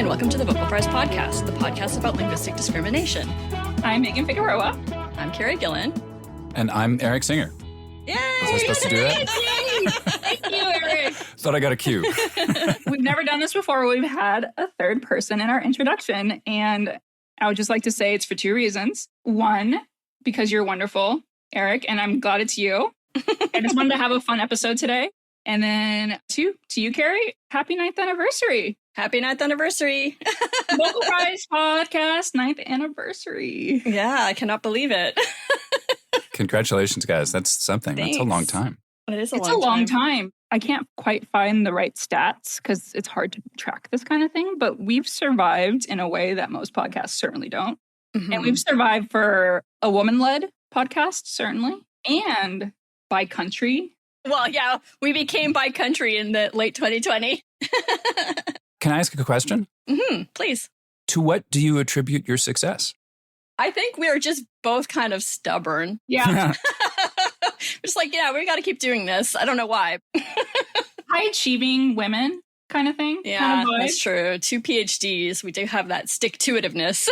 and welcome to the Vocal Fries Podcast, the podcast about linguistic discrimination. I'm Megan Figueroa. I'm Carrie Gillen. And I'm Eric Singer. Yay! Was I supposed to do that? Thank you, Eric. Thought I got a cue. We've never done this before. We've had a third person in our introduction, and I would just like to say it's for two reasons. One, because you're wonderful, Eric, and I'm glad it's you. I just wanted to have a fun episode today. And then two, to you, Carrie, happy 9th anniversary. Happy 9th anniversary. Vocal Fries Podcast 9th anniversary. Yeah, I cannot believe it. Congratulations, guys. That's something. Thanks. That's a long time. It is It's a long time. I can't quite find the right stats because it's hard to track this kind of thing, but we've survived in a way that most podcasts certainly don't. Mm-hmm. And we've survived for a woman-led podcast, certainly, and by country. Well, yeah, we became by country in the late 2020. Can I ask a question? Please. To what do you attribute your success? I think we are just both kind of stubborn. Yeah. Just like, yeah, we got to keep doing this. I don't know why. High-achieving women kind of thing. Yeah, kind of vibe. that's true. 2 PhDs. We do have that stick-to-itiveness.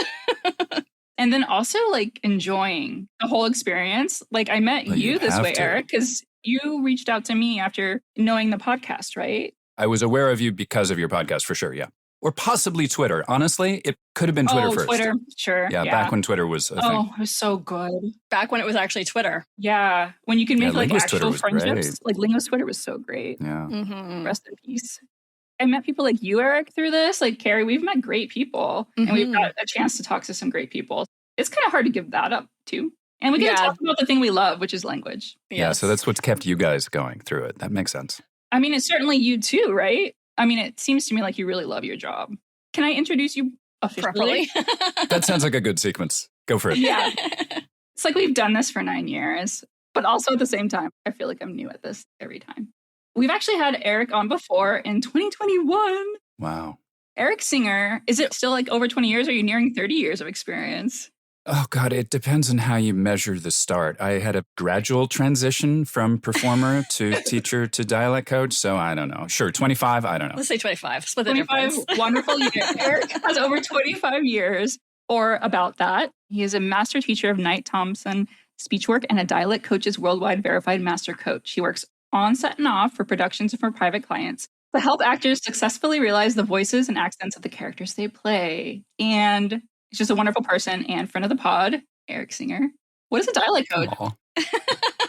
And then also like enjoying the whole experience. Like I met Well, you you this have way, to. Eric, because you reached out to me after knowing the podcast, right? I was aware of you because of your podcast, for sure, yeah. Or possibly Twitter. Honestly, it could have been Twitter first. Twitter, sure. Yeah, back when Twitter was a thing. Oh, it was so good. Back when it was actually Twitter. Yeah, when you can Yeah, make like Linguist Twitter actual was friendships. great. Like Linguist Twitter was so great. Yeah. Mm-hmm. Rest in peace. I met people like you, Eric, through this. Like Carrie, we've met great people, and we've got a chance to talk to some great people. It's kind of hard to give that up too. And we get to talk about the thing we love, which is language. Yeah, Yes. so that's what's kept you guys going through it. That makes sense. I mean, it's certainly you too, right? I mean, it seems to me like you really love your job. Can I introduce you officially? properly. That sounds like a good sequence. Go for it. Yeah. It's like we've done this for 9 years, but also at the same time, I feel like I'm new at this every time. We've actually had Eric on before in 2021. Wow. Eric Singer, is it still like over 20 years? Or are you nearing 30 years of experience? Oh, God, it depends on how you measure the start. I had a gradual transition from performer to teacher to dialect coach. So I don't know. Sure, 25, I don't know. Let's say 25. Split the 25 difference. wonderful years. Eric has over 25 years or about that. He is a master teacher of Knight Thompson speech work and a dialect coach's worldwide verified master coach. He works on set and off for productions and for private clients to help actors successfully realize the voices and accents of the characters they play. And he's just a wonderful person and friend of the pod, Eric Singer. What is a dialect coach? Aw.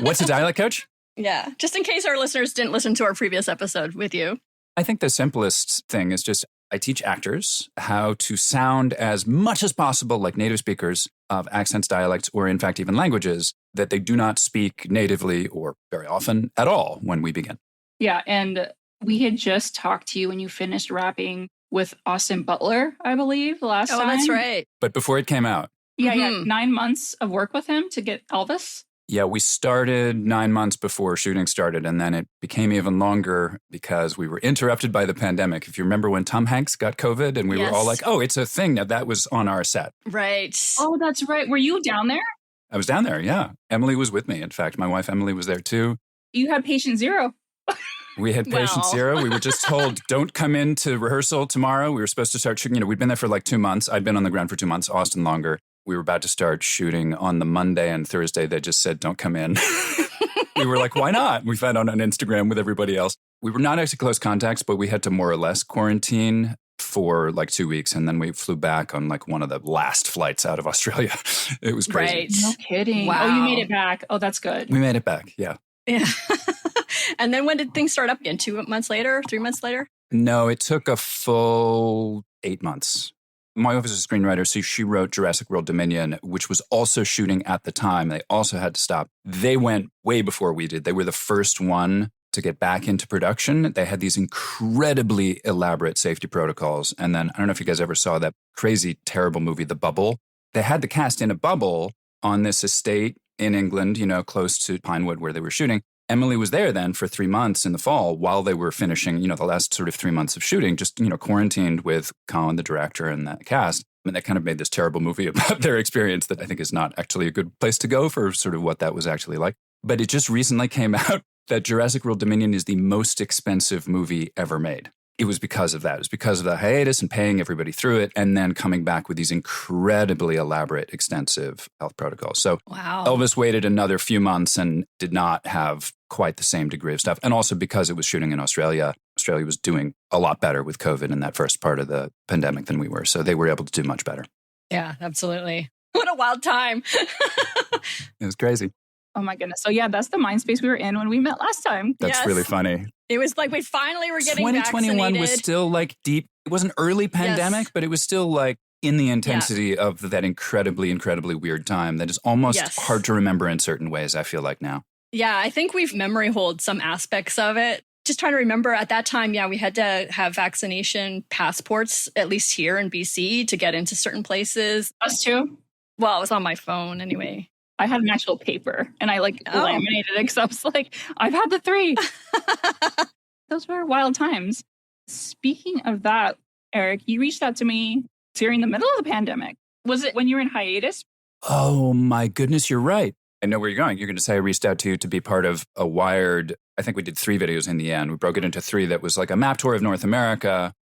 What's a dialect coach? Yeah. Just in case our listeners didn't listen to our previous episode with you. I think the simplest thing is just I teach actors how to sound as much as possible like native speakers of accents, dialects, or in fact even languages that they do not speak natively or very often at all when we begin. Yeah, and we had just talked to you when you finished rapping with Austin Butler, I believe, the last time. Oh, that's right. But before it came out, Yeah, Mhm. 9 months of work with him to get Elvis. yeah, we started 9 months before shooting started, and then it became even longer because we were interrupted by the pandemic. If you remember when Tom Hanks got COVID and we were all Yes. like, oh, it's a thing. Now, that was on our set. Right. Oh, that's right. Were you down there? I was down there, yeah. Emily was with me. In fact, my wife Emily was there too. You had patient zero. We had patient Well. zero. We were just told, don't come into rehearsal tomorrow. We were supposed to start shooting. We'd been there for like 2 months. I'd been on the ground for 2 months, Austin longer. We were about to start shooting on the Monday and Thursday. They just said, don't come in. We were like, why not? We found out on Instagram with everybody else. We were not actually close contacts, but we had to more or less quarantine for like 2 weeks. And then we flew back on like one of the last flights out of Australia. It was crazy. Right. No kidding. Wow. Oh, you made it back. Oh, that's good. We made it back, yeah. Yeah. And then when did things start up again? 2 months later? 3 months later? No, it took a full 8 months. My wife is a screenwriter, so she wrote Jurassic World Dominion, which was also shooting at the time. They also had to stop. They went way before we did. They were the first one to get back into production. They had these incredibly elaborate safety protocols. And then, I don't know if you guys ever saw that crazy, terrible movie, The Bubble. They had the cast in a bubble on this estate in England, close to Pinewood where they were shooting. Emily was there then for 3 months in the fall while they were finishing, the last sort of 3 months of shooting, just, quarantined with Colin, the director, and that cast. And that kind of made this terrible movie about their experience that I think is not actually a good place to go for sort of what that was actually like. But it just recently came out that Jurassic World Dominion is the most expensive movie ever made. it was because of that. It was because of the hiatus and paying everybody through it and then coming back with these incredibly elaborate, extensive health protocols. So Wow. Elvis waited another few months and did not have quite the same degree of stuff. And also because it was shooting in Australia, Australia was doing a lot better with COVID in that first part of the pandemic than we were. So they were able to do much better. Yeah, absolutely. What a wild time. It was crazy. Oh my goodness. So yeah, that's the mind space we were in when we met last time. That's Yes. really funny. It was like we finally were getting 2021 vaccinated. was still like deep. It wasn't early pandemic, Yes. but it was still like in the intensity of that incredibly, incredibly weird time that is almost Yes. hard to remember in certain ways, I feel like now. Yeah, I think we've memory hold some aspects of it. Just trying to remember at that time, yeah, we had to have vaccination passports, at least here in BC, to get into certain places. Us too. Well, it was on my phone anyway. I had an actual paper and I like Oh. laminated it because I was like, I've had the 3. Those were wild times. Speaking of that, Eric, you reached out to me during the middle of the pandemic. Was it when you were in hiatus? Oh my goodness, you're right. I know where you're going. You're going to say I reached out to you to be part of a Wired. I think we did 3 videos in the end. We broke it into 3 that was like a map tour of North America.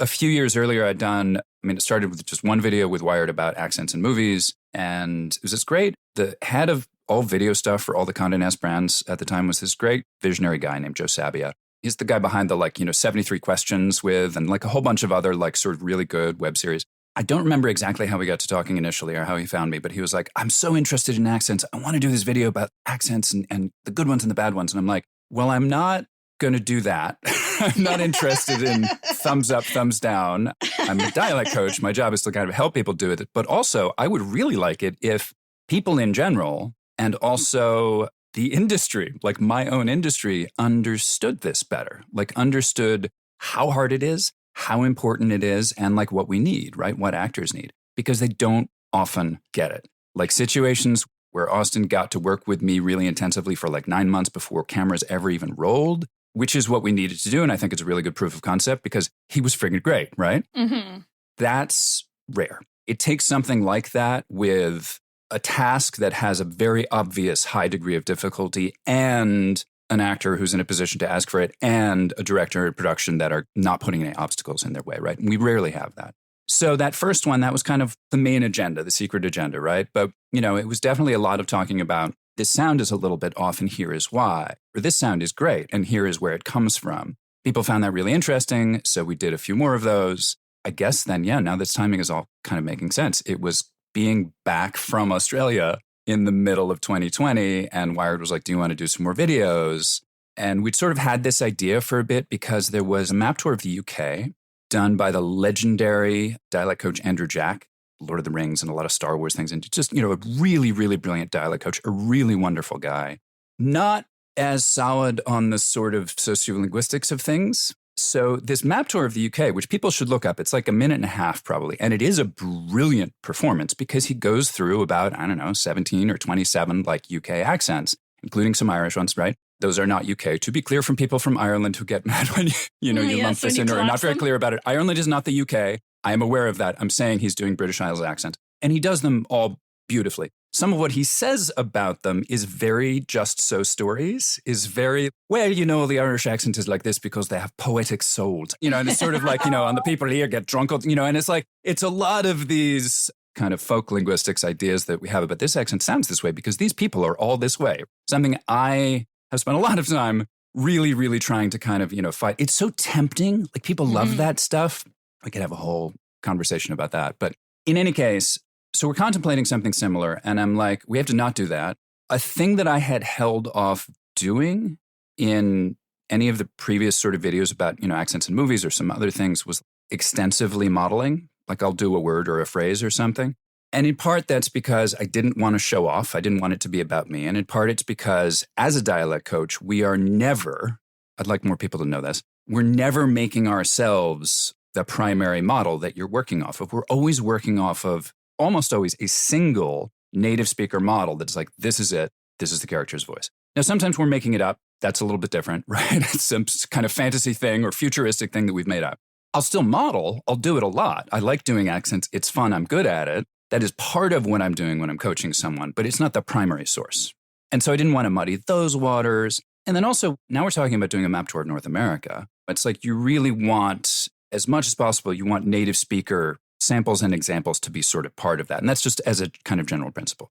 A few years earlier, I'd done, it started with just one video with Wired about accents in movies. And it was this great, the head of all video stuff for all the Condé Nast brands at the time was this great visionary guy named Joe Sabia. He's the guy behind the 73 Questions with and like a whole bunch of other like sort of really good web series. I don't remember exactly how we got to talking initially or how he found me, but he was like, I'm so interested in accents. I want to do this video about accents and the good ones and the bad ones. And I'm like, well, I'm not going to do that. I'm not interested in thumbs up, thumbs down. I'm a dialect coach. My job is to kind of help people do it. But also, I would really like it if people in general and also the industry, like my own industry, understood this better, like understood how hard it is, how important it is, and like what we need, right? What actors need, because they don't often get it. Like situations where Austin got to work with me really intensively for like 9 months before cameras ever even rolled, which is what we needed to do. And I think it's a really good proof of concept because he was friggin' great, right? Mm-hmm. That's rare. It takes something like that with a task that has a very obvious high degree of difficulty and an actor who's in a position to ask for it and a director and production that are not putting any obstacles in their way, right? And we rarely have that. So that first one, that was kind of the main agenda, the secret agenda, right? But, it was definitely a lot of talking about this sound is a little bit off and here is why, or this sound is great and here is where it comes from. People found that really interesting. So we did a few more of those. I guess then, now this timing is all kind of making sense. It was being back from Australia in the middle of 2020 and Wired was like, do you want to do some more videos? And we'd sort of had this idea for a bit because there was a map tour of the UK done by the legendary dialect coach Andrew Jack, Lord of the Rings and a lot of Star Wars things. And just, a really, really brilliant dialect coach, a really wonderful guy. Not as solid on the sort of sociolinguistics of things. So this map tour of the UK, which people should look up, it's like 1.5 minutes probably. And it is a brilliant performance because he goes through about, 17 or 27 like UK accents, including some Irish ones, right? Those are not UK. To be clear from people from Ireland who get mad when you lump this in or are not very clear about it. Ireland is not the UK. I am aware of that. I'm saying he's doing British Isles accents. And he does them all beautifully. Some of what he says about them is very just so stories, is very, the Irish accent is like this because they have poetic souls, and it's sort of like, and the people here get drunk, and it's like, it's a lot of these kind of folk linguistics ideas that we have about this accent sounds this way because these people are all this way. Something I have spent a lot of time really, really trying to kind of, fight. It's so tempting. Like people love that stuff. We could have a whole conversation about that. But in any case, so we're contemplating something similar. And I'm like, we have to not do that. A thing that I had held off doing in any of the previous sort of videos about, accents in movies or some other things was extensively modeling. Like I'll do a word or a phrase or something. And in part, that's because I didn't want to show off. I didn't want it to be about me. And in part, it's because as a dialect coach, we are never, I'd like more people to know this, we're never making ourselves the primary model that you're working off of. We're always working off of, almost always, a single native speaker model that's like, this is it. This is the character's voice. Now, sometimes we're making it up. That's a little bit different, right? It's some kind of fantasy thing or futuristic thing that we've made up. I'll still model. I'll do it a lot. I like doing accents. It's fun. I'm good at it. That is part of what I'm doing when I'm coaching someone, but it's not the primary source. And so I didn't want to muddy those waters. And then also, now we're talking about doing a map tour of North America. It's like you really want, as much as possible, you want native speaker samples and examples to be sort of part of that. And that's just as a kind of general principle.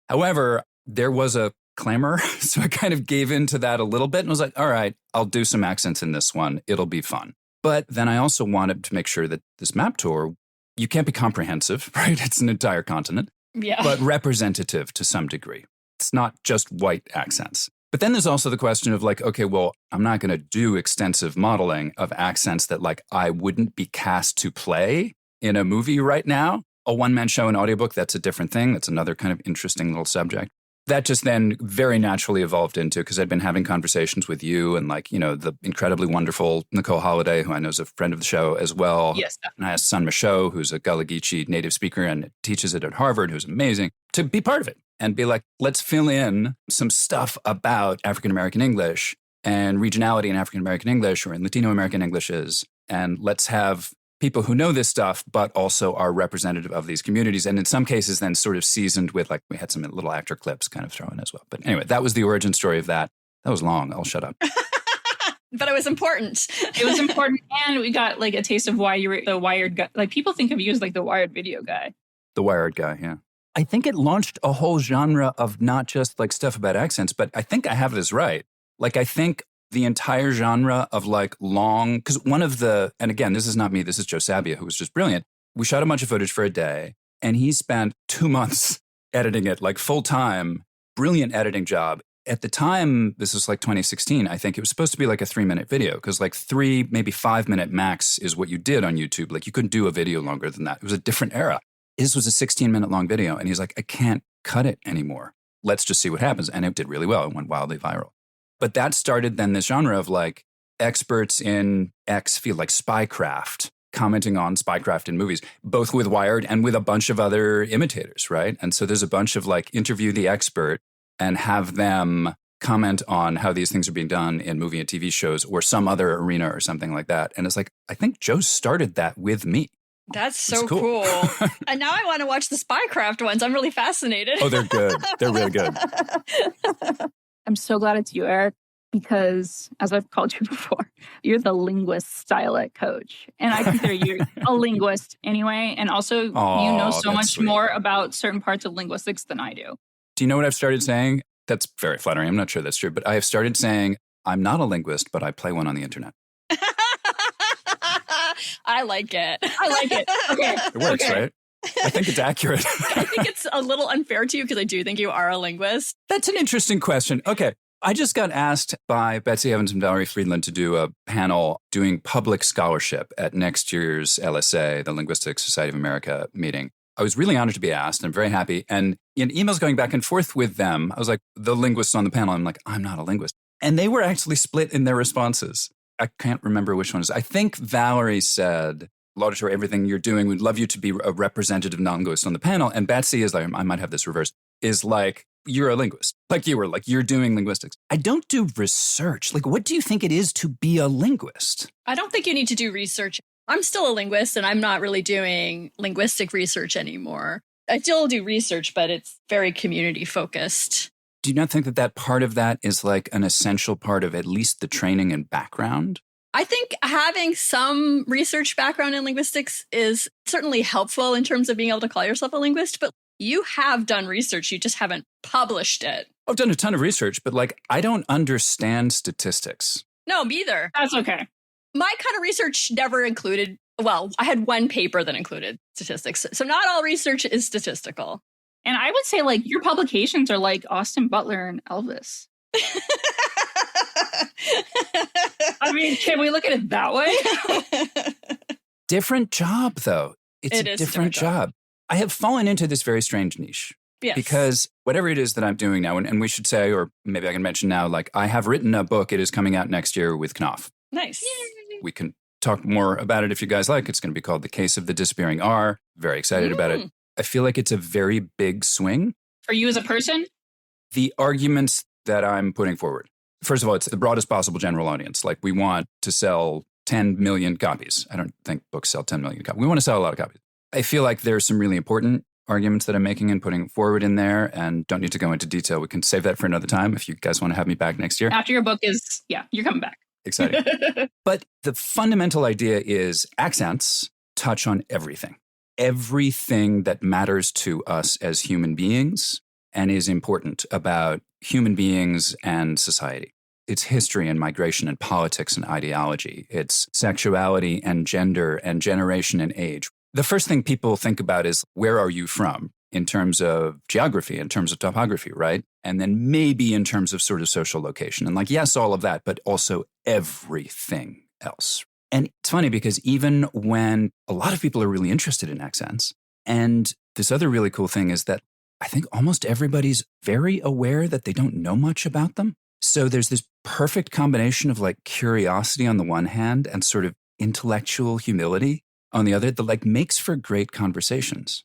However, there was a clamor, so I kind of gave into that a little bit and was like, all right, I'll do some accents in this one. It'll be fun. But then I also wanted to make sure that this map tour, you can't be comprehensive, right? It's an entire continent, but representative to some degree. It's not just white accents. But then there's also the question of like, okay, well, I'm not going to do extensive modeling of accents that like I wouldn't be cast to play in a movie right now. A one-man show and audiobook, that's a different thing. That's another kind of interesting little subject. That just then very naturally evolved into, because I'd been having conversations with you and like, the incredibly wonderful Nicole Holliday, who I know is a friend of the show as well. Yes. And I asked Sun Michaud, who's a Gullah Geechee native speaker and teaches it at Harvard, who's amazing, to be part of it and be like, let's fill in some stuff about African-American English and regionality in African-American English or in Latino-American Englishes. And let's have people who know this stuff, but also are representative of these communities. And in some cases, then sort of seasoned with, like, we had some little actor clips kind of thrown as well. But anyway, that was the origin story of that. That was long. I'll shut up. But it was important. It was important. And we got like a taste of why you were the Wired guy. Like people think of you as like the Wired video guy. The Wired guy, yeah. I think it launched a whole genre of not just like stuff about accents, but I think I have this right. Like, I think the entire genre of like long, because one of the, and again, this is not me, this is Joe Sabia, who was just brilliant. We shot a bunch of footage for a day and he spent 2 months editing it like full time, brilliant editing job. At the time, this was like 2016, I think it was supposed to be like a 3-minute video because like 3, maybe 5-minute max is what you did on YouTube. Like you couldn't do a video longer than that. It was a different era. This was a 16-minute long video. And he's like, I can't cut it anymore. Let's just see what happens. And it did really well. It went wildly viral. But that started then this genre of like experts in X field, like spycraft, commenting on spycraft in movies, both with Wired and with a bunch of other imitators, right? And so there's a bunch of like interview the expert and have them comment on how these things are being done in movie and TV shows or some other arena or something like that. And it's like, I think Joe started that with me. That's so cool. And now I want to watch the spycraft ones. I'm really fascinated. Oh, they're good. They're really good. I'm so glad it's you, Eric, because as I've called you before, you're the linguist Di-alect coach. And I consider you a linguist anyway. And also, you know so much more about certain parts of linguistics than I do. Do you know what I've started saying? That's very flattering. I'm not sure that's true, but I have started saying, I'm not a linguist, but I play one on the internet. I like it. I like it. Okay. It works, right? I think it's accurate. I think it's a little unfair to you because I do think you are a linguist. That's an interesting question. Okay. I just got asked by Betsy Evans and Valerie Friedland to do a panel doing public scholarship at next year's LSA, the Linguistic Society of America meeting. I was really honored to be asked. I'm very happy. And in emails going back and forth with them, I was like, the linguists on the panel, I'm like, I'm not a linguist. And they were actually split in their responses. I can't remember which one is. I think Valerie said, laudatory everything you're doing. We'd love you to be a representative non-linguist on the panel. And Betsy is like, I might have this reversed, is like, you're a linguist. Like you were, like you're doing linguistics. I don't do research. Like, what do you think it is to be a linguist? I don't think you need to do research. I'm still a linguist and I'm not really doing linguistic research anymore. I still do research, but it's very community focused. Do you not think that that part of that is like an essential part of at least the training and background? I think having some research background in linguistics is certainly helpful in terms of being able to call yourself a linguist, but you have done research, you just haven't published it. I've done a ton of research, but like, I don't understand statistics. No, me either. That's okay. My kind of research never included, well, I had one paper that included statistics. So not all research is statistical. And I would say like your publications are like Austin Butler and Elvis. I mean, can we look at it that way? Different job, though. It's a different job. I have fallen into this very strange niche. Yes. Because whatever it is that I'm doing now, and we should say, or maybe I can mention now, like I have written a book. It is coming out next year with Knopf. Nice. We can talk more about it if you guys like. It's going to be called The Case of the Disappearing R. Very excited about it. I feel like it's a very big swing. For you as a person? The arguments that I'm putting forward. First of all, it's the broadest possible general audience. Like we want to sell 10 million copies. I don't think books sell 10 million copies. We want to sell a lot of copies. I feel like there's some really important arguments that I'm making and putting forward in there and don't need to go into detail. We can save that for another time if you guys want to have me back next year. After your book is, yeah, you're coming back. exciting. But the fundamental idea is accents touch on everything. Everything that matters to us as human beings and is important about human beings and society. It's history and migration and politics and ideology. It's sexuality and gender and generation and age. The first thing people think about is, where are you from in terms of geography, in terms of topography, right? And then maybe in terms of sort of social location. And like, yes, all of that, but also everything else. And it's funny because even when a lot of people are really interested in accents, and this other really cool thing is that I think almost everybody's very aware that they don't know much about them. So there's this perfect combination of like curiosity on the one hand and sort of intellectual humility on the other that like makes for great conversations.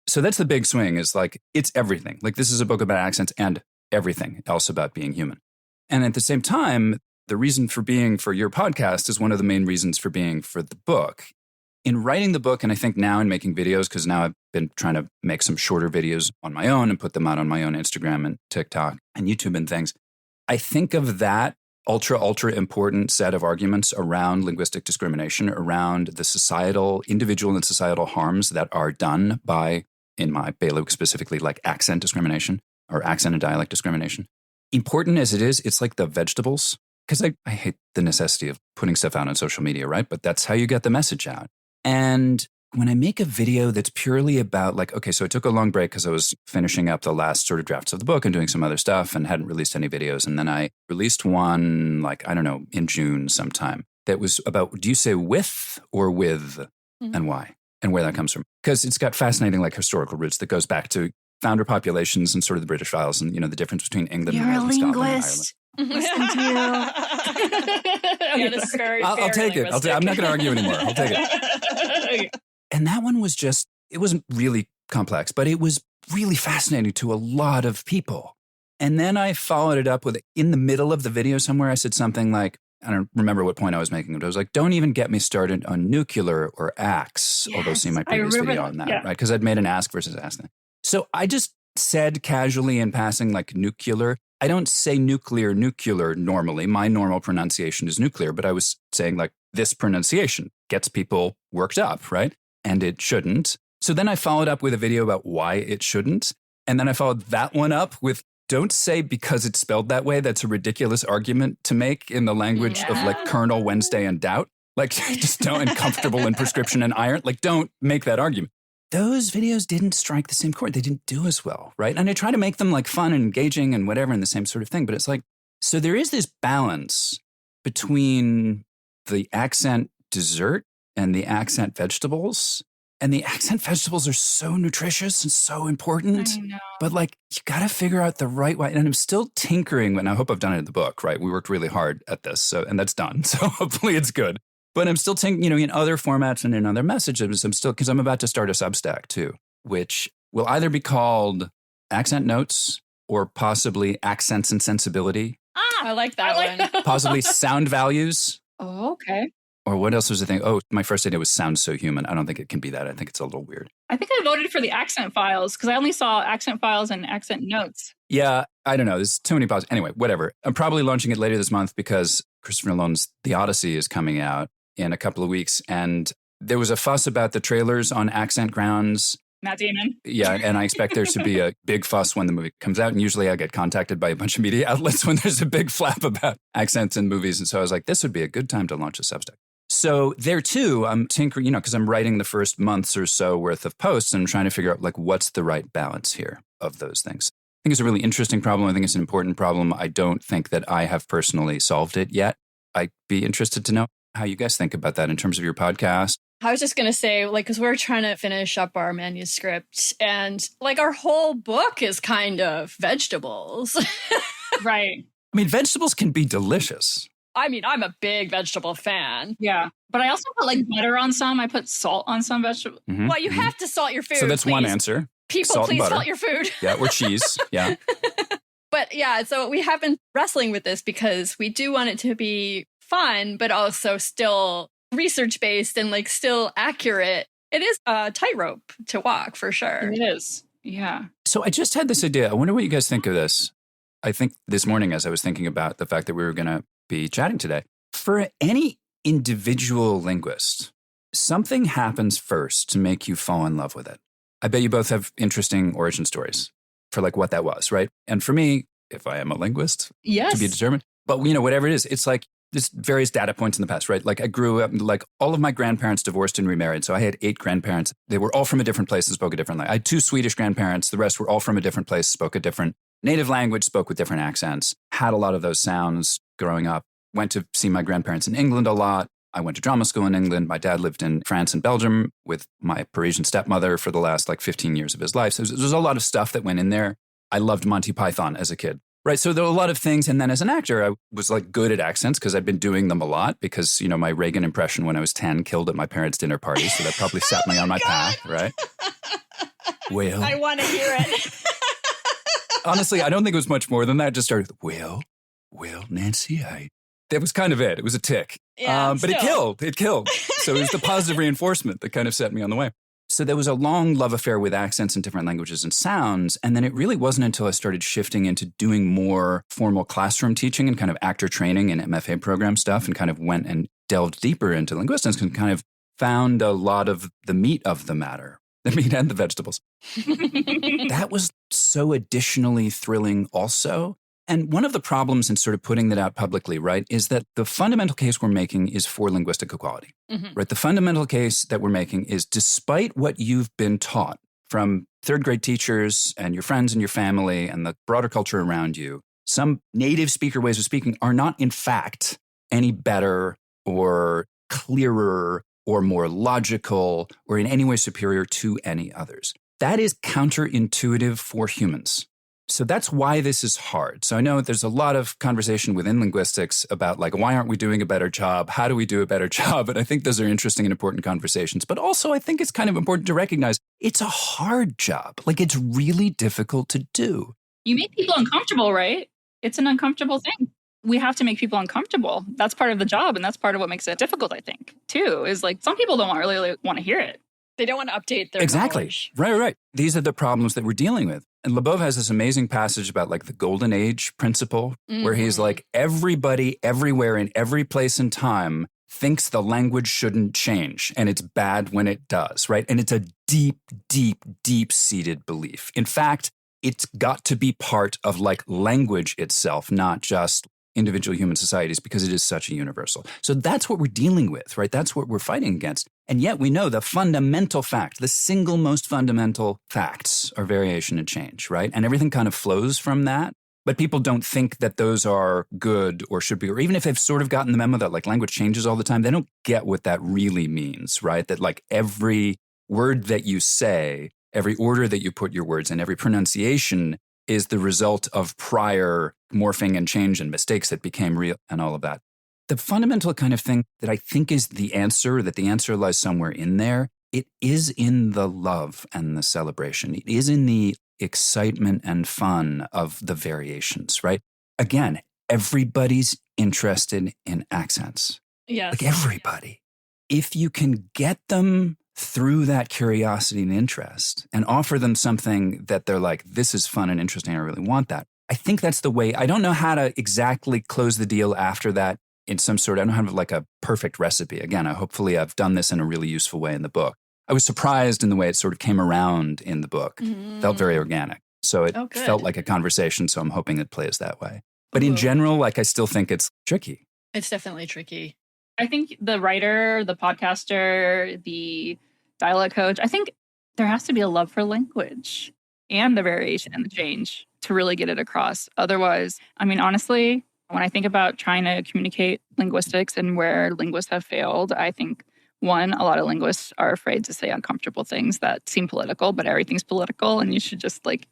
So that's the big swing, is like, it's everything. Like, this is a book about accents and everything else about being human. And at the same time, the reason for being for your podcast is one of the main reasons for being for the book. In writing the book, and I think now in making videos, because now I've been trying to make some shorter videos on my own and put them out on my own Instagram and TikTok and YouTube and things, I think of that ultra important set of arguments around linguistic discrimination, around the societal, individual and societal harms that are done by, in my bailiwick specifically, like accent discrimination or accent and dialect discrimination. Important as it is, it's like the vegetables, because I hate the necessity of putting stuff out on social media, right? But that's how you get the message out. And when I make a video that's purely about like, okay, so I took a long break because I was finishing up the last sort of drafts of the book and doing some other stuff and hadn't released any videos. And then I released one, like, I don't know, in June sometime, that was about, do you say with or with, and why, and where that comes from? Because it's got fascinating like historical roots that goes back to founder populations and sort of the British Isles and, you know, the difference between England and Wales and Scotland and Ireland. Listen to you. Yeah, this is very, I'll take it. I'm not going to argue anymore. I'll take it. And that one was just, it wasn't really complex, but it was really fascinating to a lot of people. And then I followed it up with, in the middle of the video somewhere, I said something like, I don't remember what point I was making, but I was like, don't even get me started on nuclear or axe, although see my previous video on that, right? Because I'd made an ask versus ask thing. So I just said casually in passing, like nuclear. I don't say nuclear normally. My normal pronunciation is nuclear, but I was saying like this pronunciation gets people worked up, right? And it shouldn't. So then I followed up with a video about why it shouldn't. And then I followed that one up with, don't say because it's spelled that way. That's a ridiculous argument to make in the language of like Colonel Wednesday and Doubt. Like, just don't, and comfortable in prescription and iron. Like, don't make that argument. Those videos didn't strike the same chord. They didn't do as well, right? And I try to make them like fun and engaging and whatever and the same sort of thing. But it's like, so there is this balance between the accent dessert and the accent vegetables. And the accent vegetables are so nutritious and so important. I know. But like, you got to figure out the right way. And I'm still tinkering, and I hope I've done it in the book, right? We worked really hard at this, and that's done. So hopefully it's good. But I'm still tinkering, in other formats and in other messages. I'm still, because I'm about to start a Substack too, which will either be called Accent Notes or possibly Accents and Sensibility. I like that one. Possibly Sound Values. Oh, okay. Or what else was the thing? Oh, my first idea was Sound So Human. I don't think it can be that. I think it's a little weird. I think I voted for the accent files because I only saw accent files and accent notes. Yeah, I don't know. There's too many possibilities. Anyway, whatever. I'm probably launching it later this month because Christopher Nolan's The Odyssey is coming out in a couple of weeks. And there was a fuss about the trailers on accent grounds. Matt Damon. Yeah, and I expect there to be a big fuss when the movie comes out. And usually I get contacted by a bunch of media outlets when there's a big flap about accents in movies. And so I was like, this would be a good time to launch a Substack. So there too, I'm tinkering, because I'm writing the first months or so worth of posts and I'm trying to figure out like what's the right balance here of those things. I think it's a really interesting problem. I think it's an important problem. I don't think that I have personally solved it yet. I'd be interested to know how you guys think about that in terms of your podcast. I was just going to say, like, because we're trying to finish up our manuscript and like our whole book is kind of vegetables. Right. I mean, vegetables can be delicious. I mean, I'm a big vegetable fan. Yeah. But I also put like butter on some. I put salt on some vegetables. Mm-hmm. Well, you have to salt your food. So that's please. one answer. People, salt please and butter. salt your food. Yeah, or cheese. Yeah. But yeah, so we have been wrestling with this because we do want it to be fun, but also still research-based and like still accurate. It is a tightrope to walk for sure. It is. Yeah. So I just had this idea. I wonder what you guys think of this. I think this morning as I was thinking about the fact that we were going to be chatting today, For any individual linguist, something happens first to make you fall in love with it. I bet you both have interesting origin stories for like what that was, right? And for me, if I am a linguist, Yes. to be determined, but whatever it is, it's like there's various data points in the past, right? Like I grew up, like all of my grandparents divorced and remarried. So I had 8 grandparents. They were all from a different place and spoke a different language. I had 2 Swedish grandparents. The rest were all from a different place, spoke a different native language, spoke with different accents, had a lot of those sounds growing up. Went to see my grandparents in England a lot. I went to drama school in England. My dad lived in France and Belgium with my Parisian stepmother for the last like 15 years of his life. So there's a lot of stuff that went in there. I loved Monty Python as a kid, right? So there were a lot of things. And then as an actor, I was like good at accents because I'd been doing them a lot because, my Reagan impression when I was 10 killed at my parents' dinner party. So that probably set me on my path, right? Well, I want to hear it. honestly, I don't think it was much more than that. It just started, well, Nancy, that was kind of it. It was a tick. Yeah, but it killed. So it was the positive reinforcement that kind of set me on the way. So there was a long love affair with accents in different languages and sounds. And then it really wasn't until I started shifting into doing more formal classroom teaching and kind of actor training and MFA program stuff and kind of went and delved deeper into linguistics and kind of found a lot of the meat of the matter, the meat and the vegetables. That was so additionally thrilling also. And one of the problems in sort of putting that out publicly, right, is that the fundamental case we're making is for linguistic equality, right? The fundamental case that we're making is despite what you've been taught from third grade teachers and your friends and your family and the broader culture around you, some native speaker ways of speaking are not in fact any better or clearer or more logical or in any way superior to any others. That is counterintuitive for humans. So that's why this is hard. So I know there's a lot of conversation within linguistics about like, why aren't we doing a better job? How do we do a better job? And I think those are interesting and important conversations. But also I think it's kind of important to recognize it's a hard job. Like it's really difficult to do. You make people uncomfortable, right? It's an uncomfortable thing. We have to make people uncomfortable. That's part of the job. And that's part of what makes it difficult, I think, too, is like some people don't really want to hear it. They don't want to update their knowledge. Right. These are the problems that we're dealing with. And Labov has this amazing passage about like the golden age principle, where he's like, everybody, everywhere, in every place and time thinks the language shouldn't change. And it's bad when it does, right? And it's a deep, deep, deep-seated belief. In fact, it's got to be part of like language itself, not just individual human societies, because it is such a universal. So that's what we're dealing with, right? That's what we're fighting against. And yet we know the fundamental fact, the single most fundamental facts are variation and change, right? And everything kind of flows from that. But people don't think that those are good or should be, or even if they've sort of gotten the memo that like language changes all the time, they don't get what that really means, right? That like every word that you say, every order that you put your words in, every pronunciation is the result of prior morphing and change and mistakes that became real and all of that. The fundamental kind of thing that I think is the answer, that the answer lies somewhere in there, it is in the love and the celebration. It is in the excitement and fun of the variations, right? Again, everybody's interested in accents. Yes. Like everybody. If you can get them through that curiosity and interest and offer them something that they're like, this is fun and interesting, I really want that. I think that's the way. I don't know how to exactly close the deal after that in some sort. I don't have like a perfect recipe. Again, hopefully I've done this in a really useful way in the book. I was surprised in the way it sort of came around in the book. Felt very organic. So it felt like a conversation. So I'm hoping it plays that way. But in general, like I still think it's tricky. It's definitely tricky. I think the writer, the podcaster, the dialect coach, I think there has to be a love for language and the variation and the change to really get it across. Otherwise, I mean, honestly, when I think about trying to communicate linguistics and where linguists have failed, I think, one, a lot of linguists are afraid to say uncomfortable things that seem political, but everything's political and you should just like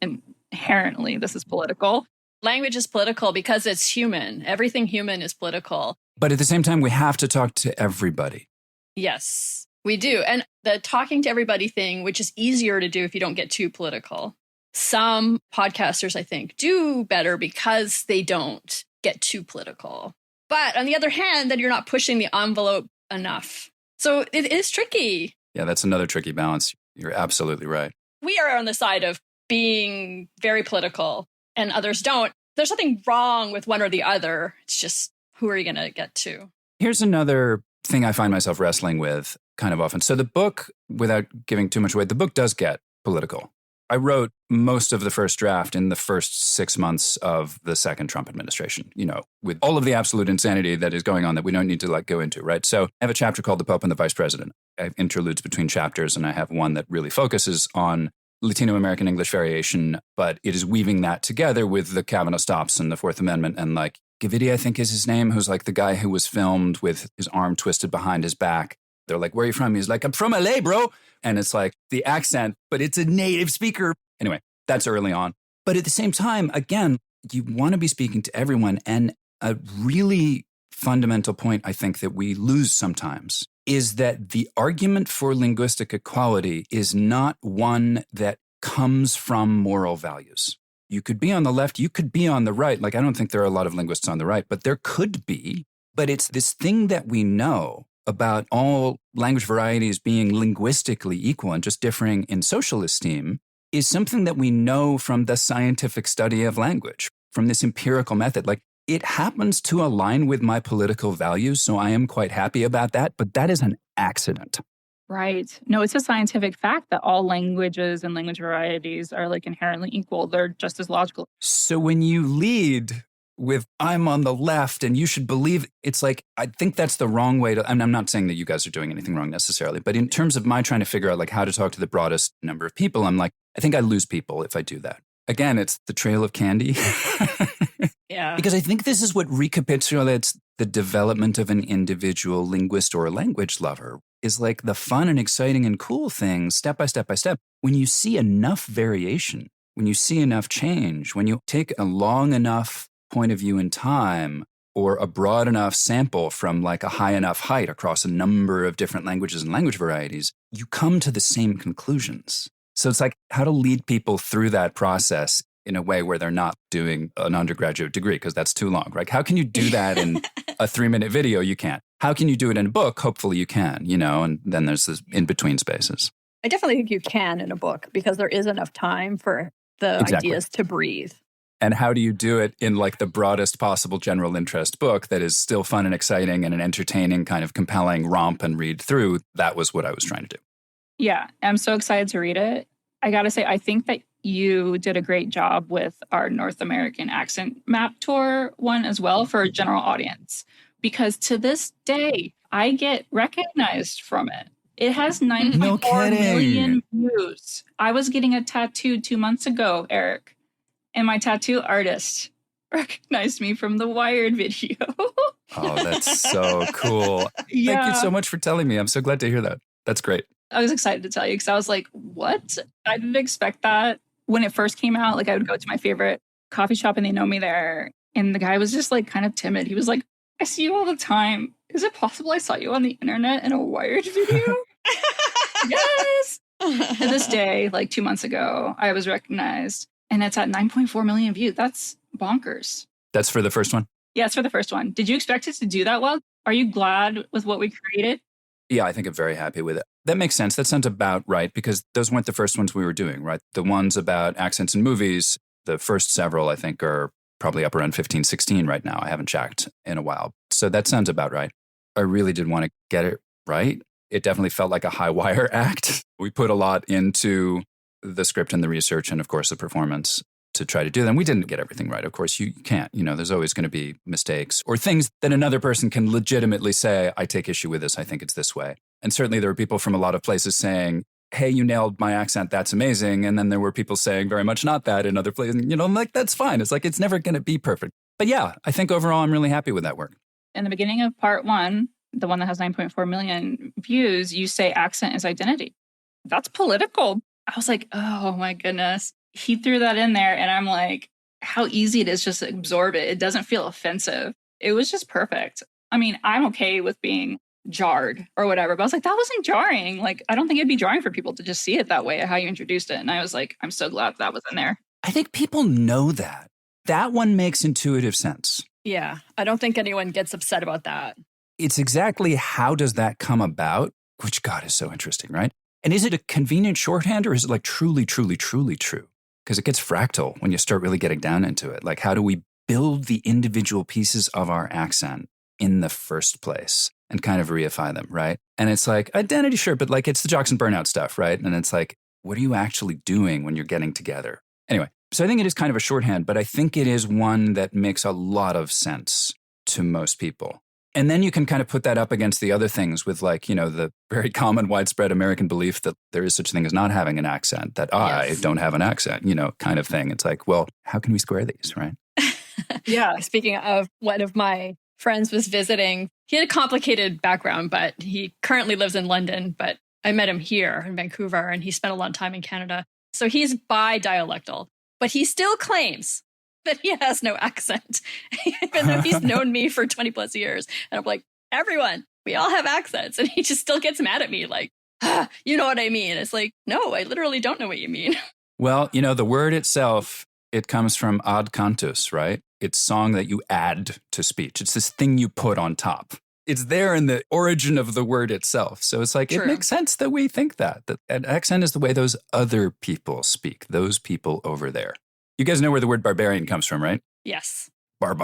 inherently, this is political. Language is political because it's human. Everything human is political. But at the same time, we have to talk to everybody. Yes, we do. And the talking to everybody thing, which is easier to do if you don't get too political. Some podcasters, I think, do better because they don't get too political. But on the other hand, then you're not pushing the envelope enough. So it is tricky. Yeah, that's another tricky balance. You're absolutely right. We are on the side of being very political and others don't. There's nothing wrong with one or the other. It's just, who are you going to get to? Here's another thing I find myself wrestling with kind of often. So the book, without giving too much away, the book does get political. I wrote most of the first draft in the first 6 months of the second Trump administration, with all of the absolute insanity that is going on that we don't need to go into, right? So I have a chapter called The Pope and the Vice President. I have interludes between chapters, and I have one that really focuses on Latino American English variation, but it is weaving that together with the Kavanaugh stops and the Fourth Amendment and Gavidi, I think is his name, who's the guy who was filmed with his arm twisted behind his back. They're like, where are you from? He's like, I'm from LA, bro. And it's the accent, but it's a native speaker. Anyway, that's early on. But at the same time, again, you want to be speaking to everyone. And a really fundamental point I think that we lose sometimes is that the argument for linguistic equality is not one that comes from moral values. You could be on the left, you could be on the right. I don't think there are a lot of linguists on the right, but there could be. But it's this thing that we know about all language varieties being linguistically equal and just differing in social esteem is something that we know from the scientific study of language, from this empirical method. It happens to align with my political values, so I am quite happy about that, but that is an accident. Right. No, it's a scientific fact that all languages and language varieties are inherently equal. They're just as logical. So when you lead with I'm on the left and you should believe, it's I think that's the wrong way to, and I'm not saying that you guys are doing anything wrong necessarily, but in terms of my trying to figure out how to talk to the broadest number of people, I'm I think I lose people if I do that. Again, it's the trail of candy. Yeah. Because I think this is what recapitulates the development of an individual linguist or a language lover is the fun and exciting and cool things step by step by step. When you see enough variation, when you see enough change, when you take a long enough point of view in time or a broad enough sample from a high enough height across a number of different languages and language varieties, you come to the same conclusions. So it's how to lead people through that process in a way where they're not doing an undergraduate degree because that's too long, right? How can you do that in a 3-minute video? You can't. How can you do it in a book? Hopefully you can, and then there's this in-between spaces. I definitely think you can in a book because there is enough time for the ideas to breathe. And how do you do it in the broadest possible general interest book that is still fun and exciting and an entertaining kind of compelling romp and read through? That was what I was trying to do. Yeah, I'm so excited to read it. I got to say, I think that you did a great job with our North American accent map tour one as well for a general audience. Because to this day, I get recognized from it. It has 9.4 million views. I was getting a tattoo 2 months ago, Eric, and my tattoo artist recognized me from the Wired video. Oh, that's so cool. Yeah. Thank you so much for telling me. I'm so glad to hear that. That's great. I was excited to tell you because I was like, what? I didn't expect that. When it first came out, I would go to my favorite coffee shop and they know me there. And the guy was just kind of timid. He was like, I see you all the time. Is it possible I saw you on the internet in a Wired video? Yes. To this day, 2 months ago, I was recognized and it's at 9.4 million views. That's bonkers. That's for the first one? Yeah, it's for the first one. Did you expect it to do that well? Are you glad with what we created? Yeah, I think I'm very happy with it. That makes sense. That sounds about right because those weren't the first ones we were doing, right? The ones about accents in movies, the first several, I think, are probably up around 15, 16 right now. I haven't checked in a while. So that sounds about right. I really did want to get it right. It definitely felt like a high wire act. We put a lot into the script and the research and, of course, the performance to try to do that. And we didn't get everything right. Of course, you can't. There's always going to be mistakes or things that another person can legitimately say, I take issue with this. I think it's this way. And certainly there were people from a lot of places saying, hey, you nailed my accent. That's amazing. And then there were people saying very much not that in other places. I'm like, that's fine. It's it's never going to be perfect. But yeah, I think overall I'm really happy with that work. In the beginning of part 1, the one that has 9.4 million views, you say accent is identity. That's political. I was like, oh my goodness. He threw that in there and I'm like, how easy it is just to absorb it. It doesn't feel offensive. It was just perfect. I mean, I'm okay with being jarred or whatever, but I was like, that wasn't jarring. I don't think it'd be jarring for people to just see it that way, how you introduced it. And I was like, I'm so glad that was in there. I think people know that. That one makes intuitive sense. Yeah, I don't think anyone gets upset about that. It's exactly how does that come about, which God is so interesting, right? And is it a convenient shorthand or is it truly, truly, truly true? Because it gets fractal when you start really getting down into it. How do we build the individual pieces of our accent in the first place and kind of reify them, right? And it's like, identity, sure, but like it's the jocks and burnout stuff, right? And it's like, what are you actually doing when you're getting together? Anyway, so I think it is kind of a shorthand, but I think it is one that makes a lot of sense to most people. And then you can kind of put that up against the other things with like, the very common widespread American belief that there is such a thing as not having an accent, that I don't have an accent, kind of thing. It's like, well, how can we square these, right? Yeah. Speaking of, one of my friends was visiting. He had a complicated background, but he currently lives in London, but I met him here in Vancouver and he spent a lot of time in Canada. So he's bi-dialectal, but he still claims that he has no accent, even though he's known me for 20 plus years. And I'm like, everyone, we all have accents. And he just still gets mad at me like, you know what I mean? It's like, no, I literally don't know what you mean. Well, the word itself, it comes from ad cantus, right? It's song that you add to speech. It's this thing you put on top. It's there in the origin of the word itself. So it's like, It makes sense that we think that an accent is the way those other people speak, those people over there. You guys know where the word barbarian comes from, right? Yes. Bar.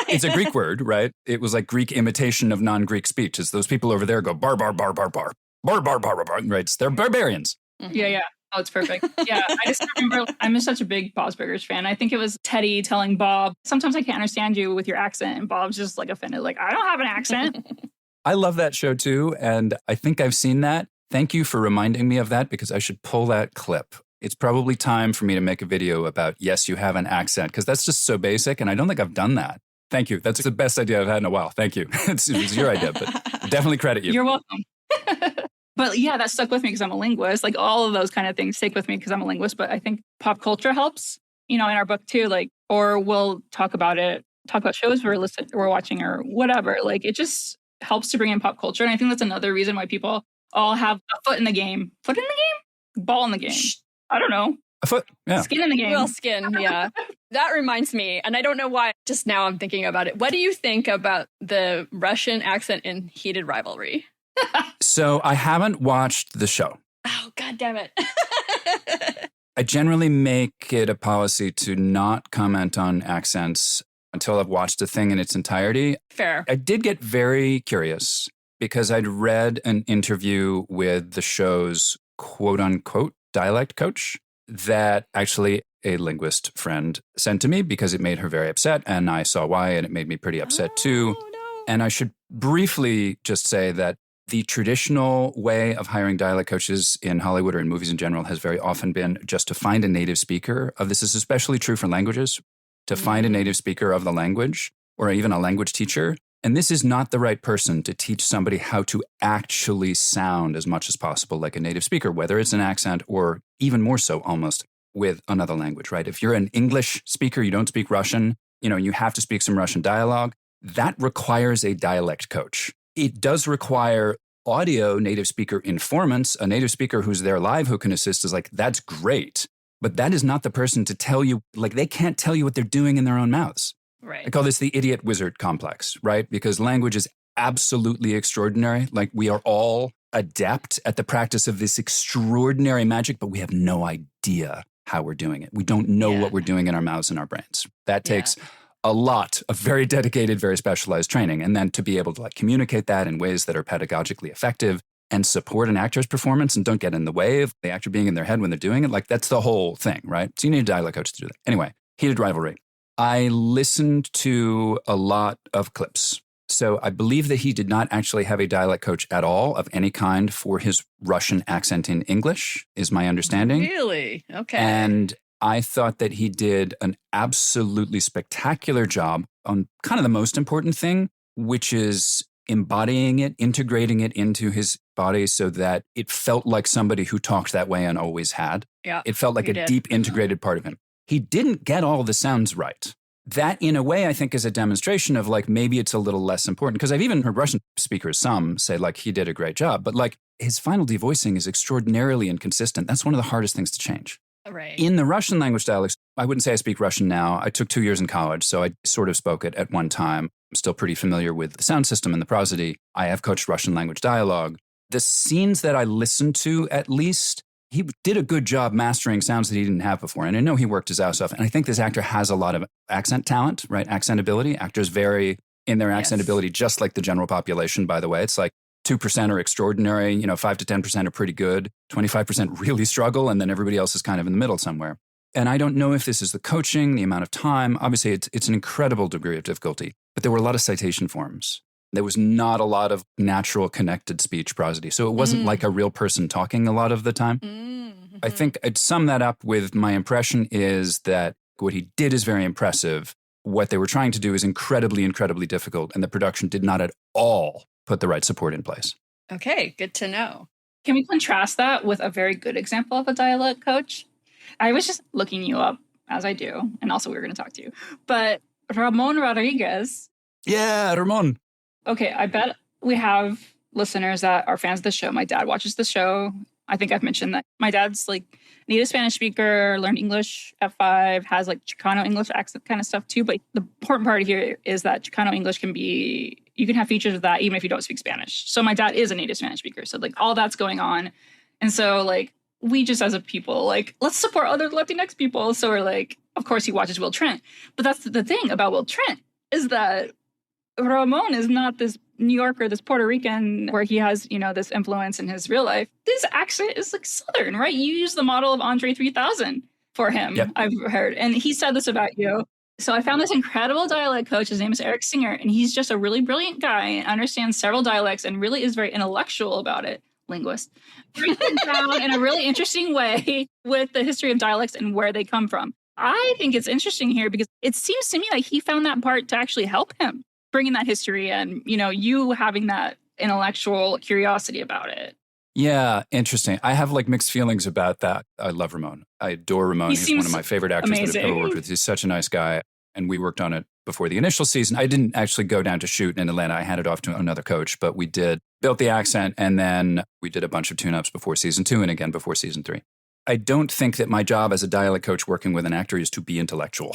It's a Greek word, right? It was like Greek imitation of non-Greek speech. It's those people over there go bar. Right? They're barbarians. Mm-hmm. Yeah. Oh, it's perfect. Yeah, I just remember I'm such a big Bob's Burgers fan. I think it was Teddy telling Bob, sometimes I can't understand you with your accent. And Bob's just like offended, like, I don't have an accent. I love that show too. And I think I've seen that. Thank you for reminding me of that because I should pull that clip. It's probably time for me to make a video about, yes, you have an accent, because that's just so basic. And I don't think I've done that. Thank you. That's the best idea I've had in a while. Thank you. It was your idea, but definitely credit you. You're welcome. But yeah, that stuck with me because I'm a linguist. Like all of those kind of things stick with me because I'm a linguist. But I think pop culture helps, in our book too. Like, or we'll talk about shows we're watching or whatever. Like it just helps to bring in pop culture. And I think that's another reason why people all have a foot in the game. Foot in the game? Ball in the game. I don't know. A foot, yeah. Skin in the game. Real skin, yeah. That reminds me, and I don't know why, just now I'm thinking about it. What do you think about the Russian accent in Heated Rivalry? So I haven't watched the show. Oh, God damn it. I generally make it a policy to not comment on accents until I've watched a thing in its entirety. Fair. I did get very curious because I'd read an interview with the show's quote unquote dialect coach that actually a linguist friend sent to me because it made her very upset. And I saw why, and it made me pretty upset too. No. And I should briefly just say that the traditional way of hiring dialect coaches in Hollywood or in movies in general has very often been just to find a native speaker of this. Is especially true for languages, to find a native speaker of the language or even a language teacher. And this is not the right person to teach somebody how to actually sound as much as possible like a native speaker, whether it's an accent or even more so almost with another language, right? If you're an English speaker, you don't speak Russian, you have to speak some Russian dialogue. That requires a dialect coach. It does require audio native speaker informants. A native speaker who's there live who can assist is like, that's great. But that is not the person to tell you, like they can't tell you what they're doing in their own mouths. Right. I call this the idiot wizard complex, right? Because language is absolutely extraordinary. Like we are all adept at the practice of this extraordinary magic, but we have no idea how we're doing it. We don't know what we're doing in our mouths and our brains. That takes a lot of very dedicated, very specialized training. And then to be able to like communicate that in ways that are pedagogically effective and support an actor's performance and don't get in the way of the actor being in their head when they're doing it. Like that's the whole thing, right? So you need a dialect coach to do that. Anyway, Heated Rivalry. I listened to a lot of clips. So I believe that he did not actually have a dialect coach at all of any kind for his Russian accent in English, is my understanding. Really? Okay. And I thought that he did an absolutely spectacular job on kind of the most important thing, which is embodying it, integrating it into his body so that it felt like somebody who talked that way and always had. Yeah. It felt like a deep integrated part of him. He didn't get all the sounds right. That, in a way, I think is a demonstration of like maybe it's a little less important. Because I've even heard Russian speakers, some say like he did a great job, but like his final devoicing is extraordinarily inconsistent. That's one of the hardest things to change. Right. In the Russian language dialects, I wouldn't say I speak Russian now. I took 2 years in college, so I sort of spoke it at one time. I'm still pretty familiar with the sound system and the prosody. I have coached Russian language dialogue. The scenes that I listened to, at least, he did a good job mastering sounds that he didn't have before. And I know he worked his ass off. And I think this actor has a lot of accent talent, right? Accent ability. Actors vary in their accent ability, just like the general population, by the way. It's like 2% are extraordinary, 5 to 10% are pretty good, 25% really struggle, and then everybody else is kind of in the middle somewhere. And I don't know if this is the coaching, the amount of time. Obviously, it's an incredible degree of difficulty, but there were a lot of citation forms. There was not a lot of natural connected speech prosody. So it wasn't like a real person talking a lot of the time. I think I'd sum that up with my impression is that what he did is very impressive. What they were trying to do is incredibly, incredibly difficult, and the production did not at all put the right support in place. Okay, good to know. Can we contrast that with a very good example of a dialect coach? I was just looking you up, as I do, and also we were going to talk to you. But Ramon Rodriguez. Yeah, Ramon. Okay, I bet we have listeners that are fans of the show. My dad watches the show. I think I've mentioned that my dad's like native Spanish speaker, learned English at 5, has like Chicano English accent kind of stuff too. But the important part here is that Chicano English you can have features of that even if you don't speak Spanish. So my dad is a native Spanish speaker. So like all that's going on. And so like we just as a people, like let's support other Latinx people. So we're like, of course he watches Will Trent. But that's the thing about Will Trent is that Ramon is not this New Yorker, this Puerto Rican, where he has, this influence in his real life. This accent is like Southern, right? You use the model of Andre 3000 for him, yep. I've heard. And he said this about you. So I found this incredible dialect coach. His name is Eric Singer, and he's just a really brilliant guy and understands several dialects and really is very intellectual about it. Linguist. Breaks it down in a really interesting way with the history of dialects and where they come from. I think it's interesting here because it seems to me like he found that part to actually help him. Bringing that history and, you having that intellectual curiosity about it. Yeah, interesting. I have like mixed feelings about that. I love Ramon. I adore Ramon. He's one of my favorite actors that I've ever worked with. He's such a nice guy. And we worked on it before the initial season. I didn't actually go down to shoot in Atlanta. I handed off to another coach, but we built the accent, and then we did a bunch of tune-ups before season 2 and again before season 3. I don't think that my job as a dialect coach working with an actor is to be intellectual.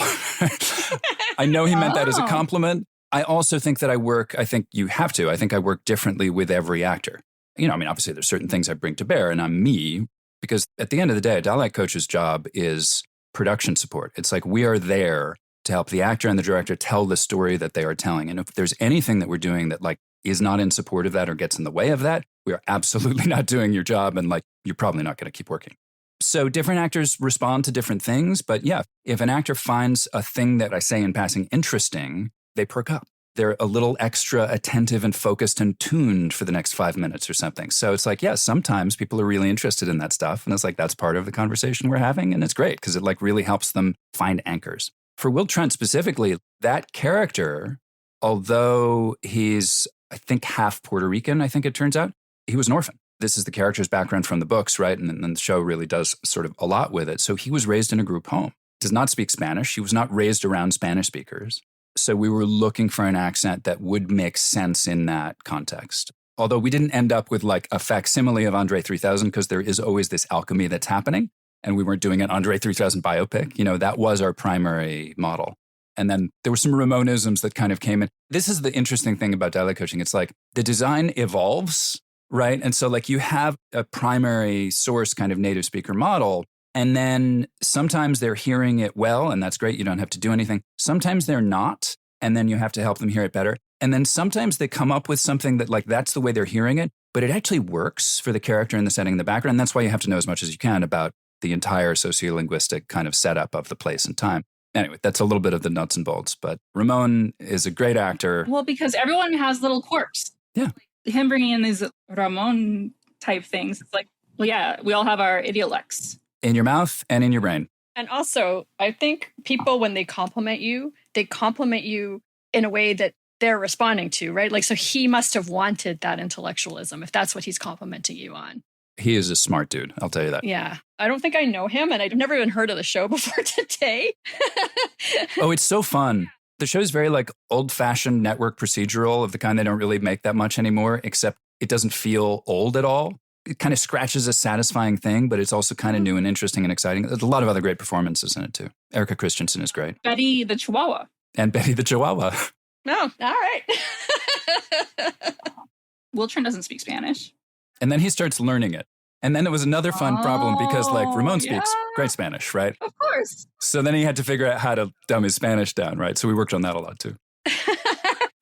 I know he meant that as a compliment. I also think that I think you have to. I think I work differently with every actor. Obviously there's certain things I bring to bear and I'm me, because at the end of the day, a dialect coach's job is production support. It's like we are there to help the actor and the director tell the story that they are telling. And if there's anything that we're doing that like is not in support of that or gets in the way of that, we are absolutely not doing your job. And like, you're probably not going to keep working. So different actors respond to different things. But yeah, if an actor finds a thing that I say in passing interesting, they perk up. They're a little extra attentive and focused and tuned for the next 5 minutes or something. So it's like, yeah, sometimes people are really interested in that stuff. And it's like, that's part of the conversation we're having. And it's great because it like really helps them find anchors. For Will Trent specifically, that character, although he's, I think, half Puerto Rican, I think it turns out, he was an orphan. This is the character's background from the books, right? And then the show really does sort of a lot with it. So he was raised in a group home, does not speak Spanish. He was not raised around Spanish speakers. So we were looking for an accent that would make sense in that context. Although we didn't end up with like a facsimile of Andre 3000 because there is always this alchemy that's happening. And we weren't doing an Andre 3000 biopic. That was our primary model. And then there were some Ramonisms that kind of came in. This is the interesting thing about dialect coaching. It's like the design evolves, right? And so like you have a primary source kind of native speaker model. And then sometimes they're hearing it well, and that's great. You don't have to do anything. Sometimes they're not, and then you have to help them hear it better. And then sometimes they come up with something that like that's the way they're hearing it, but it actually works for the character and the setting in the background. That's why you have to know as much as you can about the entire sociolinguistic kind of setup of the place and time. Anyway, that's a little bit of the nuts and bolts, but Ramon is a great actor. Well, because everyone has little quirks. Yeah. Him bringing in these Ramon type things, it's like, well, yeah, we all have our idiolects. In your mouth and in your brain. And also, I think people, when they compliment you in a way that they're responding to, right? Like, so he must have wanted that intellectualism if that's what he's complimenting you on. He is a smart dude, I'll tell you that. Yeah. I don't think I know him, and I've never even heard of the show before today. Oh, it's so fun. The show's very like old-fashioned network procedural of the kind they don't really make that much anymore, except it doesn't feel old at all. It kind of scratches a satisfying thing, but it's also kind of new and interesting and exciting. There's a lot of other great performances in it, too. Erica Christensen is great. Betty the Chihuahua. And Betty the Chihuahua. No, all right. Will Trent doesn't speak Spanish. And then he starts learning it. And then it was another fun problem because, like, Ramon speaks great Spanish, right? Of course. So then he had to figure out how to dumb his Spanish down, right? So we worked on that a lot, too.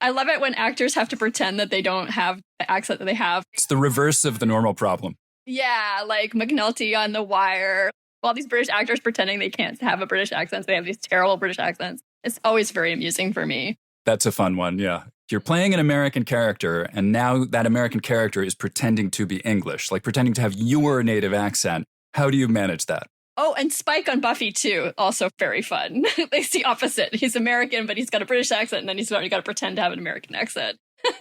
I love it when actors have to pretend that they don't have the accent that they have. It's the reverse of the normal problem. Yeah, like McNulty on The Wire. All these British actors pretending they can't have a British accent. They have these terrible British accents. It's always very amusing for me. That's a fun one, yeah. You're playing an American character, and now that American character is pretending to be English, like pretending to have your native accent. How do you manage that? Oh, and Spike on Buffy, too. Also very fun. It's the opposite. He's American, but he's got a British accent, and then he's got to pretend to have an American accent.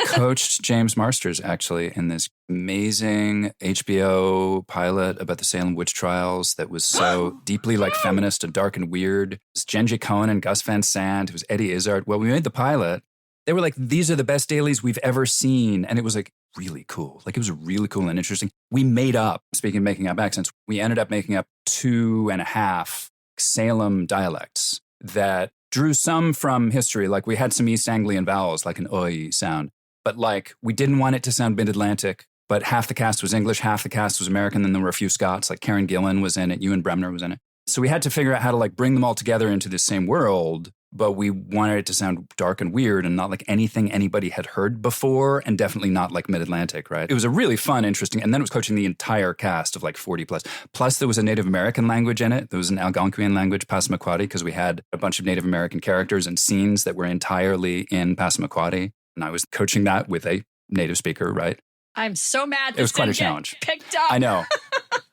Coached James Marsters, actually, in this amazing HBO pilot about the Salem witch trials that was so deeply like feminist and dark and weird. It's Genji Cohen and Gus Van Sant. It was Eddie Izzard. Well, we made the pilot. They were like, these are the best dailies we've ever seen. And it was like really cool. Like it was really cool and interesting. We made up, speaking of making up accents, we ended up making up 2.5 Salem dialects that drew some from history. Like we had some East Anglian vowels, like an oi sound. But like we didn't want it to sound mid-Atlantic. But half the cast was English, half the cast was American. Then there were a few Scots, like Karen Gillan was in it, Ewan Bremner was in it. So we had to figure out how to like bring them all together into the same world. But we wanted it to sound dark and weird and not like anything anybody had heard before, and definitely not like mid-Atlantic, right? It was a really fun, interesting, and then it was coaching the entire cast of like 40 plus. Plus there was a Native American language in it. There was an Algonquian language, Passamaquoddy, because we had a bunch of Native American characters and scenes that were entirely in Passamaquoddy. And I was coaching that with a native speaker, right? I'm so mad. It was quite a challenge. Picked up. I know.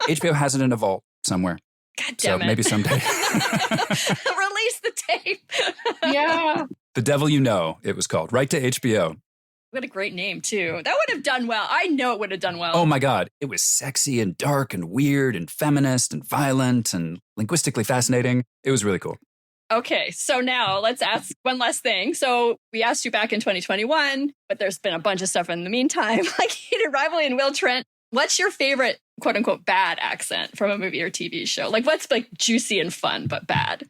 HBO has it in a vault somewhere. God damn so it. Maybe someday. Release the tape. Yeah. The Devil You Know, it was called. Right to HBO. What a great name, too. That would have done well. I know it would have done well. Oh my God. It was sexy and dark and weird and feminist and violent and linguistically fascinating. It was really cool. Okay, so now let's ask one last thing. So we asked you back in 2021, but there's been a bunch of stuff in the meantime, like Heated Rivalry and Will Trent. What's your favorite, quote unquote, bad accent from a movie or TV show? Like what's like juicy and fun, but bad?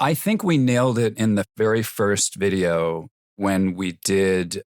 I think we nailed it in the very first video when we did,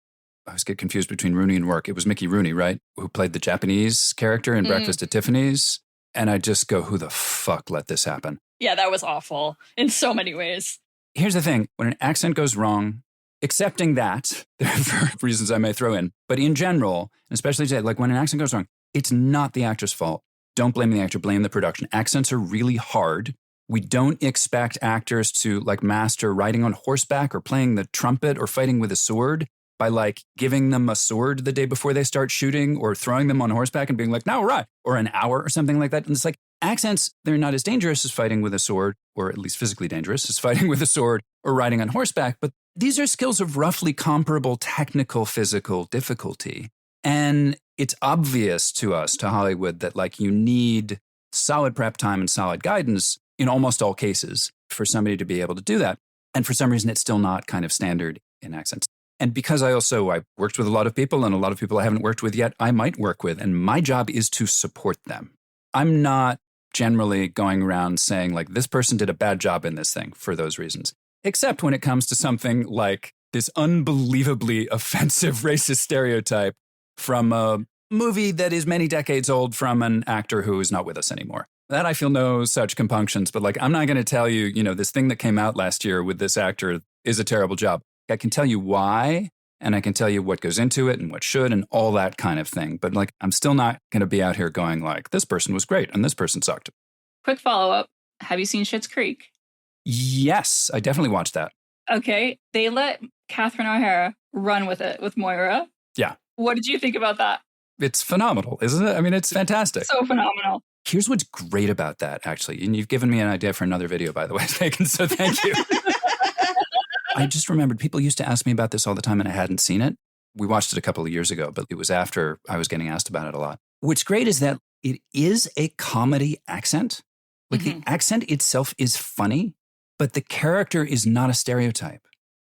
I always get confused between Rooney and Rourke. It was Mickey Rooney, right? Who played the Japanese character in Breakfast at Tiffany's. And I just go, who the fuck let this happen? Yeah, that was awful in so many ways. Here's the thing. When an accent goes wrong, accepting that, for reasons I may throw in, but in general, especially today, like when an accent goes wrong, it's not the actor's fault. Don't blame the actor, blame the production. Accents are really hard. We don't expect actors to like master riding on horseback or playing the trumpet or fighting with a sword by like giving them a sword the day before they start shooting or throwing them on horseback and being like, now right, or an hour or something like that. And it's like accents, they're not as dangerous as fighting with a sword, or at least physically dangerous as fighting with a sword or riding on horseback. But these are skills of roughly comparable technical, physical difficulty. And it's obvious to us, to Hollywood, that like you need solid prep time and solid guidance in almost all cases for somebody to be able to do that. And for some reason, it's still not kind of standard in accents. And because I worked with a lot of people and a lot of people I haven't worked with yet, I might work with. And my job is to support them. I'm not generally going around saying like, this person did a bad job in this thing for those reasons. Except when it comes to something like this unbelievably offensive racist stereotype from a movie that is many decades old from an actor who is not with us anymore. That I feel no such compunctions, but like, I'm not going to tell you, this thing that came out last year with this actor is a terrible job. I can tell you why, and I can tell you what goes into it and what should and all that kind of thing. But like, I'm still not going to be out here going like, this person was great and this person sucked. Quick follow-up. Have you seen Schitt's Creek? Yes, I definitely watched that. Okay. They let Catherine O'Hara run with it with Moira. Yeah. What did you think about that? It's phenomenal, isn't it? I mean, it's fantastic. So phenomenal. Here's what's great about that, actually. And you've given me an idea for another video, by the way, Megan, so thank you. I just remembered people used to ask me about this all the time and I hadn't seen it. We watched it a couple of years ago, but it was after I was getting asked about it a lot. What's great is that it is a comedy accent. Like the accent itself is funny, but the character is not a stereotype.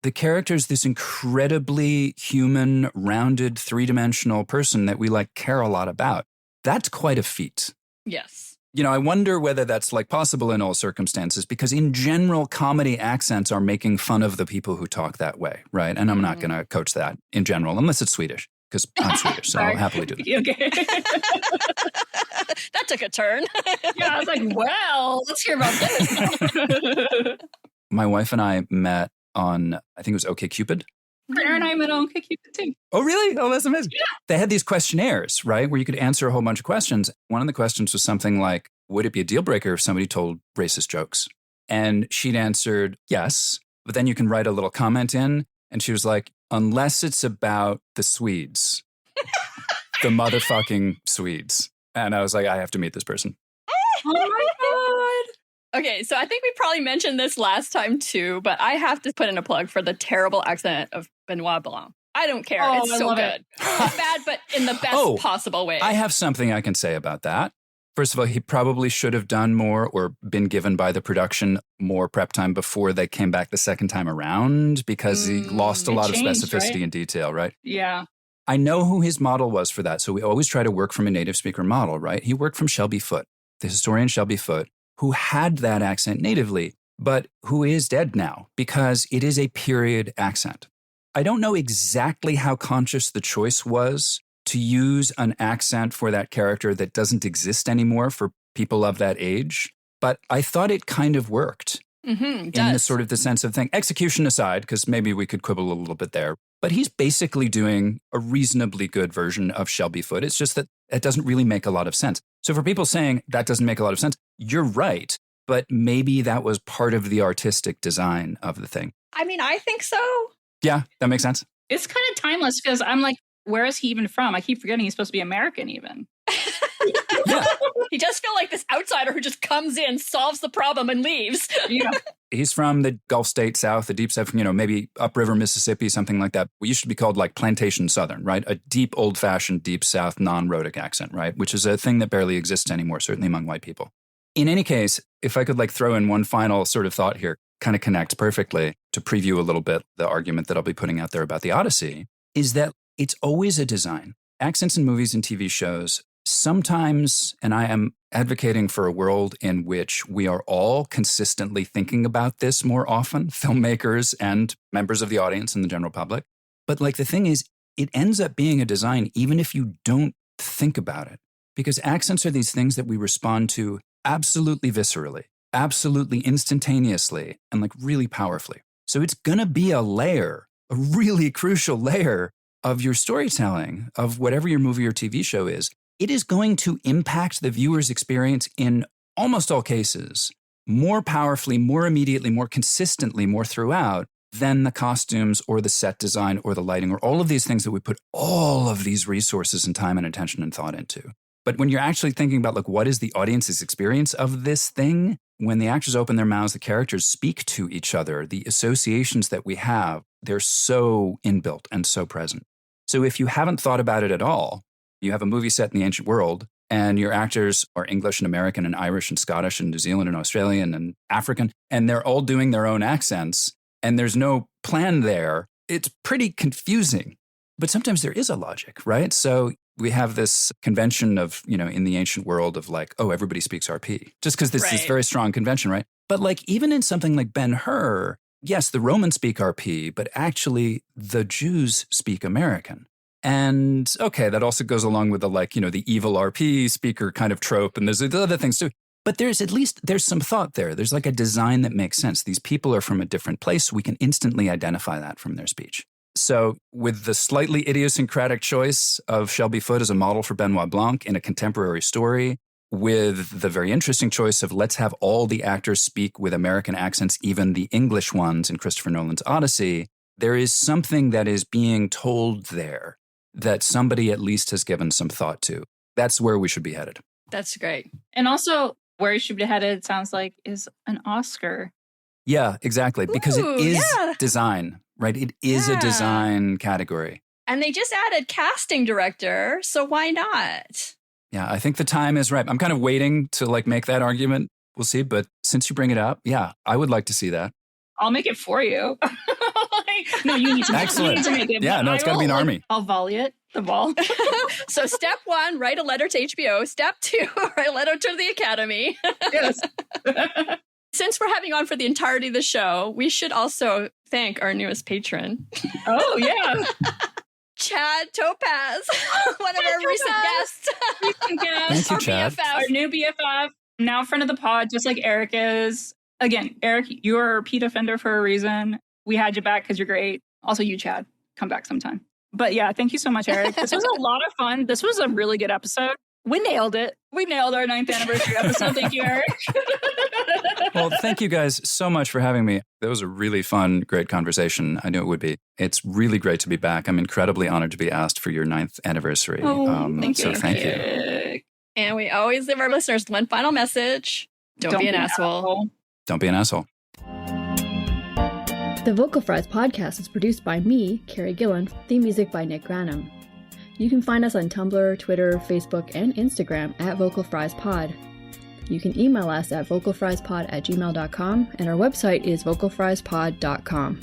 The character is this incredibly human, rounded, three-dimensional person that we like care a lot about. That's quite a feat. Yes. I wonder whether that's like possible in all circumstances, because in general, comedy accents are making fun of the people who talk that way, right? And I'm not going to coach that in general, unless it's Swedish, because I'm Swedish, so I'll happily do that. Okay. That took a turn. Yeah, I was like, well, let's hear about this. My wife and I met on, I think it was OkCupid. partner and I met on Kick You too. Oh, really? Oh, that's amazing. Yeah. They had these questionnaires, right, where you could answer a whole bunch of questions. One of the questions was something like, would it be a deal breaker if somebody told racist jokes? And she'd answered yes, but then you can write a little comment in. And she was like, unless it's about the Swedes, the motherfucking Swedes. And I was like, I have to meet this person. Oh my God. Okay, so I think we probably mentioned this last time too, but I have to put in a plug for the terrible accent of Benoit Blanc. I don't care. Oh, It's I so love good. it. It's bad, but in the best possible way. I have something I can say about that. First of all, he probably should have done more or been given by the production more prep time before they came back the second time around because he lost a lot of changed, specificity right? and detail, right? Yeah. I know who his model was for that. So we always try to work from a native speaker model, right? He worked from Shelby Foote, the historian Shelby Foote, who had that accent natively, but who is dead now because it is a period accent. I don't know exactly how conscious the choice was to use an accent for that character that doesn't exist anymore for people of that age, but I thought it kind of worked in the sort of the sense of thing. Execution aside, because maybe we could quibble a little bit there, but he's basically doing a reasonably good version of Shelby Foote. It's just that it doesn't really make a lot of sense. So for people saying that doesn't make a lot of sense, you're right, but maybe that was part of the artistic design of the thing. I mean, I think so. Yeah, that makes sense. It's kind of timeless because I'm like, where is he even from? I keep forgetting he's supposed to be American even. Yeah. He does feel like this outsider who just comes in, solves the problem, and leaves. Yeah. He's from the Gulf State South, the deep South, maybe upriver Mississippi, something like that. We used to be called like plantation Southern, right? A deep, old-fashioned, deep South, non-rhotic accent, right? Which is a thing that barely exists anymore, certainly among white people. In any case, if I could like throw in one final sort of thought here, kind of connects perfectly to preview a little bit the argument that I'll be putting out there about the Odyssey, is that it's always a design. Accents in movies and TV shows, sometimes, and I am advocating for a world in which we are all consistently thinking about this more often, filmmakers and members of the audience and the general public. But like the thing is, it ends up being a design even if you don't think about it. Because accents are these things that we respond to absolutely viscerally, absolutely instantaneously, and like really powerfully. So it's going to be a layer, a really crucial layer of your storytelling, of whatever your movie or TV show is. It is going to impact the viewer's experience in almost all cases more powerfully, more immediately, more consistently, more throughout than the costumes or the set design or the lighting or all of these things that we put all of these resources and time and attention and thought into. But when you're actually thinking about like what is the audience's experience of this thing, when the actors open their mouths, the characters speak to each other, the associations that we have, they're so inbuilt and so present. So if you haven't thought about it at all, you have a movie set in the ancient world and your actors are English and American and Irish and Scottish and New Zealand and Australian and African, and they're all doing their own accents and there's no plan there, it's pretty confusing. But sometimes there is a logic, right? So we have this convention of, in the ancient world of like, oh, everybody speaks RP, just because this is very strong convention, right? But like even in something like Ben-Hur, yes, the Romans speak RP, but actually the Jews speak American. And okay, that also goes along with the the evil RP speaker kind of trope. And there's other things too. But there's some thought there. There's like a design that makes sense. These people are from a different place. We can instantly identify that from their speech. So with the slightly idiosyncratic choice of Shelby Foote as a model for Benoit Blanc in a contemporary story, with the very interesting choice of let's have all the actors speak with American accents, even the English ones in Christopher Nolan's Odyssey, there is something that is being told there that somebody at least has given some thought to. That's where we should be headed. That's great. And also where you should be headed, it sounds like, is an Oscar. Yeah, exactly. Because it is yeah. design, right? It is a design category. And they just added casting director, so why not? Yeah, I think the time is right. I'm kind of waiting to make that argument. We'll see. But since you bring it up, yeah, I would like to see that. I'll make it for you. No, you need to make, Excellent. You need to make it. Yeah, no, it's got to be an army. I'll volley it, the ball. So step 1, write a letter to HBO. Step 2, write a letter to the Academy. Yes. Since we're having on for the entirety of the show, we should also thank our newest patron. Oh, yeah. Chad Topaz, one of our recent guests. Recent guest. Thank you, Chad. BFF. Our new BFF, now friend of the pod, just like Eric is. Again, Eric, you're a repeat offender for a reason. We had you back because you're great. Also, you, Chad. come back sometime. But yeah, thank you so much, Eric. This was a lot of fun. This was a really good episode. We nailed it. We nailed our 9th anniversary episode. Thank you, Eric. Well, thank you guys so much for having me. That was a really fun, great conversation. I knew it would be. It's really great to be back. I'm incredibly honored to be asked for your 9th anniversary. Thank you. So thank you. And we always give our listeners one final message. Don't be an asshole. Don't be an asshole. The Vocal Fries podcast is produced by me, Carrie Gillen, theme music by Nick Granum. You can find us on Tumblr, Twitter, Facebook, and Instagram at Vocal Fries Pod. You can email us at vocalfriespod@gmail.com, and our website is vocalfriespod.com.